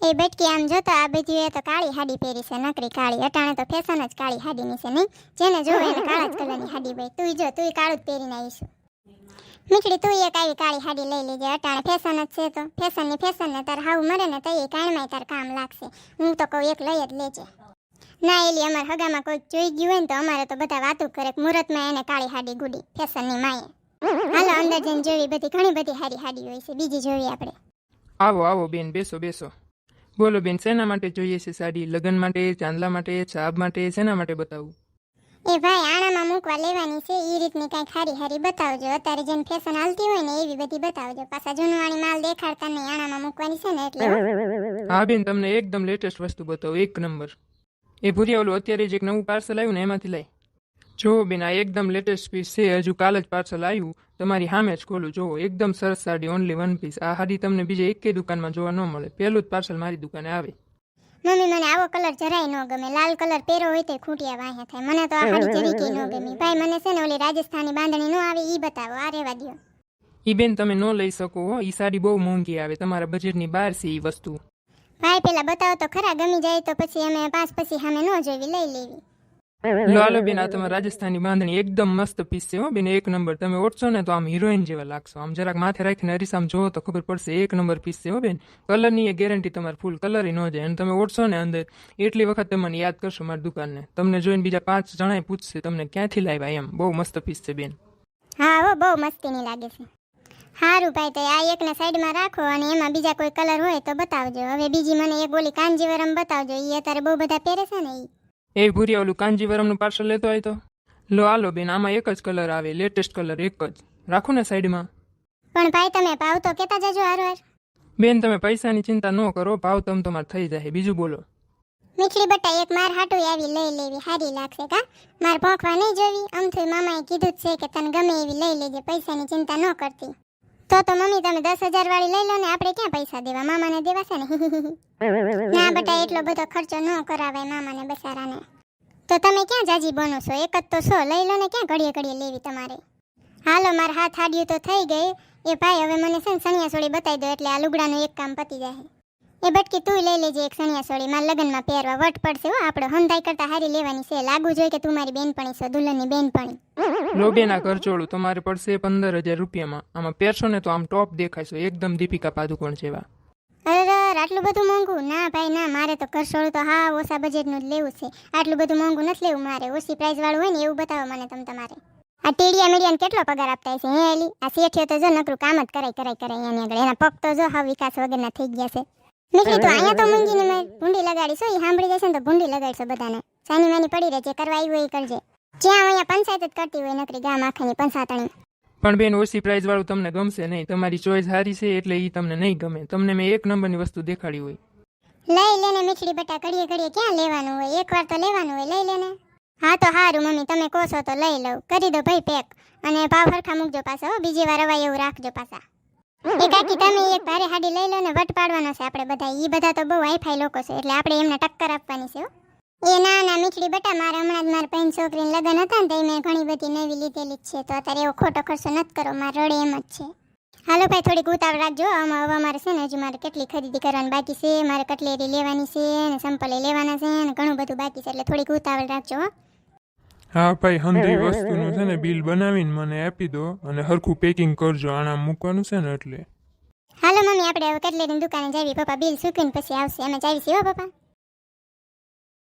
એ બટકી આમ જોતો આ બધી એ તો કાળી હાડી પહેરી છે, નકરી કાળી. અટાણે તો ફેશન જ કાળી હાડીની છે નહીં, જેને જોવે એને કાળા જ કલરની હાડી હોય. તું જો તું કાળું જ પહેરીને આવીશું. મીઠડી તું એક આવી કાળી હાડી લઈ લેજે, અટાણે ફેશન જ છે તો ફેશનની ફેશન ને તાર હાવ મરે ને તો એ કાયણમાં તાર કામ લાગશે. હું તો કહું એક લઈ જ લેજે. ના એલી અમાર હગામાં કોઈ જોઈ ગયું હોય ને તો અમારે તો બધા વાતું કરે કે મુહૂર્તમાં એને કાળી હાડી ગુડી ફેશનની માએ. હાલો અંદર જઈને જોવી, બધી ઘણી બધી હારી હાડી હોય છે, બીજી જોવી આપણે. આવો આવો બેન, બેસો બેસો. બોલો બેન, શેના માટે જોઈએ છે સાડી? લગ્ન માટે, ચાંદલા માટે, છાબ માટે, શેના માટે બતાવું? એ ભાઈ આણામાં મૂકવા લેવાની છે, એ રીતની કાંઈક હારી હારી બતાવજો. અત્યારે જેમ ફેશન હાલતી હોય ને એવી બધી બતાવજો. પાછા જૂનવાણી માલ દેખાડતા નહીં, આણામાં મૂકવાની છે ને એટલે. હા બેન, તમને એકદમ લેટેસ્ટ વસ્તુ બતાવું, એક નંબર. એ ભૂરિયા ઓલું અત્યારે જે એક નવું પાર્સલ આવ્યું ને એમાંથી લઈ જો બેન, આ એકદમ લેટેસ્ટ પીસ છે, હજુ કાલ જ પાર્સલ આવ્યું, તમારી સામે જ ખોલું. જોવો એકદમ સરસ સાડી, ઓનલી વન પીસ. આ સાડી તમને બીજે એકેય દુકાનમાં જોવા ન મળે, પહેલું જ પાર્સલ મારી દુકાને આવે. મમ્મી મને આવો કલર જરાય ન ગમે, લાલ કલર પહેરો હોય તો ખૂટિયા વાહ્યા થાય. મને તો આ સાડી જરીકે ન ગમી. ભાઈ મને છે ને ઓલી રાજસ્થાની બાંધણી ન આવે ઈ બતાવો, આ રેવા દો. ઈ બેન તમે ન લઈ શકો હો, ઈ સાડી બહુ મોંઘી આવે, તમારા બજેટની બહાર છે ઈ વસ્તુ. ભાઈ પેલા બતાવો તો ખરા, ગમી જાય તો પછી અમે પાસ પછી સામે ન જોવી, લઈ લેવી. લો હાલો બેન, આ તમારા રાજસ્થાની બાંધણી એકદમ મસ્ત પીસ છે હો બેન, એક નંબર. તમે ઓળશો ને તો આમ હિરોઈન જેવા લાગશો. આમ જરાક માથે રાખીને અરીસામ જોવો તો ખબર પડશે, એક નંબર પીસ છે હો બેન. કલરની એ ગેરંટી તમારે ફૂલ કલર ન જાય. અને તમે ઓળશો ને અંદર એટલી વખત તમને યાદ કરશો મારી દુકાનને. તમને જોઈને બીજા 5 જણાય પૂછશે તમને ક્યાંથી લાવ્યા એમ. બહુ મસ્ત પીસ છે બેન. હા હો, બહુ મસ્તીની લાગે છે. સારું ભાઈ, તો આ એકને સાઈડમાં રાખો અને એમાં બીજા કોઈ કલર હોય તો બતાવજો. હવે બીજી મને એક ઓલી કાંજીવરમ બતાવજો, એ અત્યારે બહુ બધા પહેરે છે ને ઈ. એ ભૂરિયા ઓલું કાંજીવરમનું પાર્સલ લેતો હોય તો લો હાલો બેન, આમાં એક જ કલર આવે, લેટેસ્ટ કલર એક જ. રાખો ને સાઈડમાં. પણ ભાઈ તમે ભાવ તો કેતા જજો હારવાર. બેન તમે પૈસાની ચિંતા ન કરો, ભાવ તમ તમારે થઈ જાય. બીજું બોલો. મીઠડી બટા એક માર હાટું આવી લઈ લેવી, હારી લાગશે કા? માર ભોંખવા નહીં જોવી. આમથી મામાએ કીધું જ છે કે તને ગમે એવી લઈ લેજે, પૈસાની ચિંતા ન કરતી. તો મમ્મી તમે 10,000 વાળી લઈ લો ને, આપણે ક્યાં પૈસા દેવા, મામાને દેવા છે ને. ના બટા એટલો બધો ખર્ચો ન કરાવાય મામાને બસારાને. તો તમે ક્યાં જાજી બનો છો, એક જ તો છો, લઈ લો ને, ક્યાં ઘડીએ ઘડીએ લેવી તમારે. હાલો માર હાથ હાડ્યું તો થઈ ગઈ. એ ભાઈ હવે મને છે ને સણિયાસોળી બતાવી દો એટલે આ લુગડાનું એક કામ પતી જાય. એ બટકી તું લઈ લેજે એક સણિયાસોળી, મારા લગ્નમાં પહેરવા વટ પડશે હો. આપણે હંધાઈ કરતા હારી લેવાની છે, લાગુ જોઈએ કે તું મારી બેનપણી છો, દુલ્હનની બેનપણી. લો બેન, આ ખર્ચોળું તમારે પડશે 15,000 રૂપિયામાં. આમાં પહેરશો ને તો આમ ટોપ દેખાશો, એકદમ દીપિકા પાદુકોણ જેવા. અરે આટલું બધું મોંઘું ના ભાઈ ના, મારે તો કરશોળું તો હા ઓછા બજેટનું જ લેવું છે. આટલું બધું મોંઘું નથી લેવું મારે, ઓછી પ્રાઇસ વાળું હોય ને એવું બતાવો મને તમારે. આ ટીડિયા મીડિયાને કેટલો પગાર આપતા છે હે એલી? આ શેઠિયો તો જો નકરું કામ જ કરાય એની આગળ. એના પગ તો જો હા વિકાસ વગરના થઈ ગયા છે. મીઠડી તો અહીંયા તો મૂંગીને મેં ભૂંડી લગાડીશો, એ સાંભળી જશે ને તો ભૂંડી લગાડીશો બધાને. સાની માની પડી રહે, જે કરવા આવ્યું હોય એ કરજે. જ્યાં અહીંયા પંચાયત જ કરતી હોય નકરી ગામ આખાની પંચાયતણી. પણ બેન ઓછી પ્રાઇસ વાળું તમને ગમશે નહીં, તમારી ચોઈસ સારી છે એટલે એ તમને નહીં ગમે. તમને મેં એક નંબરની વસ્તુ દેખાડી હોય. લઈ લેને મીઠડી બટા, ઘડીએ ઘડીએ ક્યાં લેવાનું હોય, એકવાર તો લેવાનું હોય, લઈ લેને. હા તો સારું મમ્મી, તમે કહો છો તો લઈ લઉં. કરી દો ભાઈ પેક, અને ભાવ હરખા મૂકજો પાછા હો, બીજી વાર અવાય એવું રાખજો પાછા. એ કાકી તમે એક ભારે હાડી લઈ લો ને, વટ પાડવાનો છે આપણે બધા. એ બધા તો બહુ હાઈફાઈ લોકો છે એટલે આપણે એમને ટક્કર આપવાની છે હો. એ ના ના મીઠડી બટા, મારે હમણાં જ મારા બહેન છોકરીને લગ્ન હતા ને તો મેં ઘણી બધી નવી લીધેલી જ છે, તો અત્યારે એવો ખોટો ખર્ચો નથી કરો, મારે રડે એમ જ છે. હાલો ભાઈ થોડીક ઉતાવળ રાખજો, આમાં હવે મારે છે ને હજી મારે કેટલી ખરીદી કરવાની બાકી છે, મારે કટલેરી લેવાની છે ને સંપલે લેવાના છે ને ઘણું બધું બાકી છે, એટલે થોડીક ઉતાવળ રાખજો હો. હા ભાઈ, હંધી વસ્તુનું છે ને બિલ બનાવીને મને આપી દો અને હરખું પેકિંગ કરજો, આના મૂકવાનું છે ને એટલે. હાલો મમ્મી આપણે હવે કટલેરીની દુકાને જાવી, પપ્પા બિલ સૂકવીને પછી આવશે, અમે જાવી છીએ હો પપ્પા.